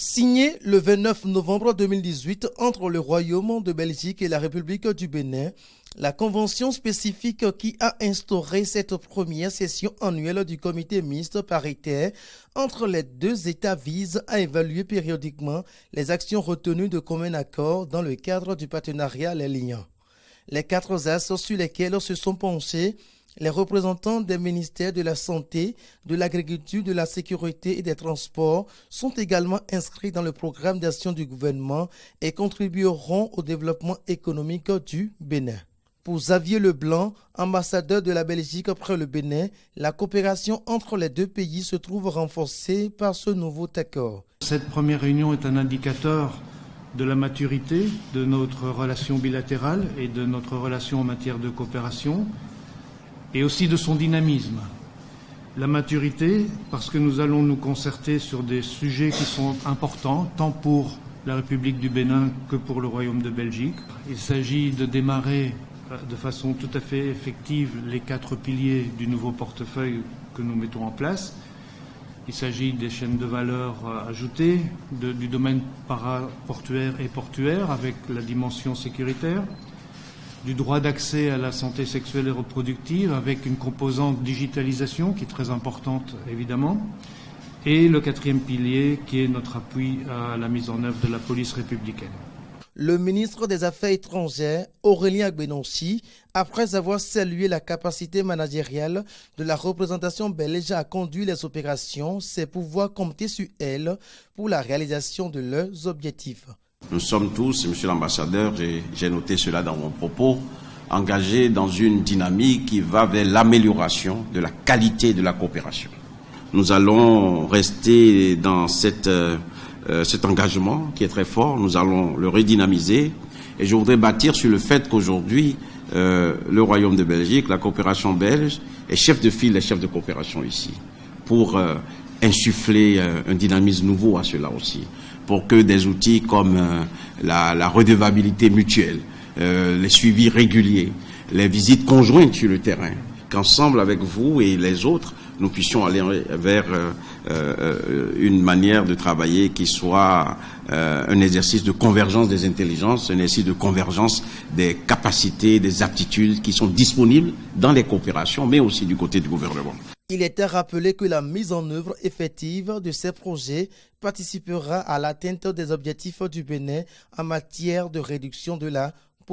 Signé le 29 novembre 2018 entre le Royaume de Belgique et la République du Bénin, la convention spécifique qui a instauré cette première session annuelle du comité mixte paritaire entre les deux États vise à évaluer périodiquement les actions retenues de commun accord dans le cadre du partenariat Les Liens. Les 4 axes sur lesquels se sont penchés les représentants des ministères de la Santé, de l'Agriculture, de la Sécurité et des Transports sont également inscrits dans le programme d'action du gouvernement et contribueront au développement économique du Bénin. Pour Xavier Leblanc, ambassadeur de la Belgique près le Bénin, la coopération entre les deux pays se trouve renforcée par ce nouveau accord. Cette première réunion est un indicateur de la maturité de notre relation bilatérale et de notre relation en matière de coopération, et aussi de son dynamisme. La maturité, parce que nous allons nous concerter sur des sujets qui sont importants, tant pour la République du Bénin que pour le Royaume de Belgique. Il s'agit de démarrer de façon tout à fait effective les 4 piliers du nouveau portefeuille que nous mettons en place. Il s'agit des chaînes de valeur ajoutées, du domaine paraportuaire et portuaire avec la dimension sécuritaire, du droit d'accès à la santé sexuelle et reproductive avec une composante digitalisation qui est très importante évidemment, et le 4e pilier qui est notre appui à la mise en œuvre de la police républicaine. Le ministre des Affaires étrangères, Aurélien Agbenonchi, après avoir salué la capacité managériale de la représentation belge à conduire les opérations, c'est pouvoir compter sur elle pour la réalisation de leurs objectifs. Nous sommes tous, monsieur l'ambassadeur, j'ai noté cela dans mon propos, engagés dans une dynamique qui va vers l'amélioration de la qualité de la coopération. Nous allons rester dans cet engagement qui est très fort, nous allons le redynamiser et je voudrais bâtir sur le fait qu'aujourd'hui, le Royaume de Belgique, la coopération belge, est chef de file et chef de coopération ici, pour insuffler un dynamisme nouveau à cela aussi, pour que des outils comme la redevabilité mutuelle, les suivis réguliers, les visites conjointes sur le terrain, qu'ensemble avec vous et les autres, nous puissions aller vers une manière de travailler qui soit un exercice de convergence des intelligences, un exercice de convergence des capacités, des aptitudes qui sont disponibles dans les coopérations, mais aussi du côté du gouvernement. Il était rappelé que la mise en œuvre effective de ces projets participera à l'atteinte des objectifs du Bénin en matière de réduction de la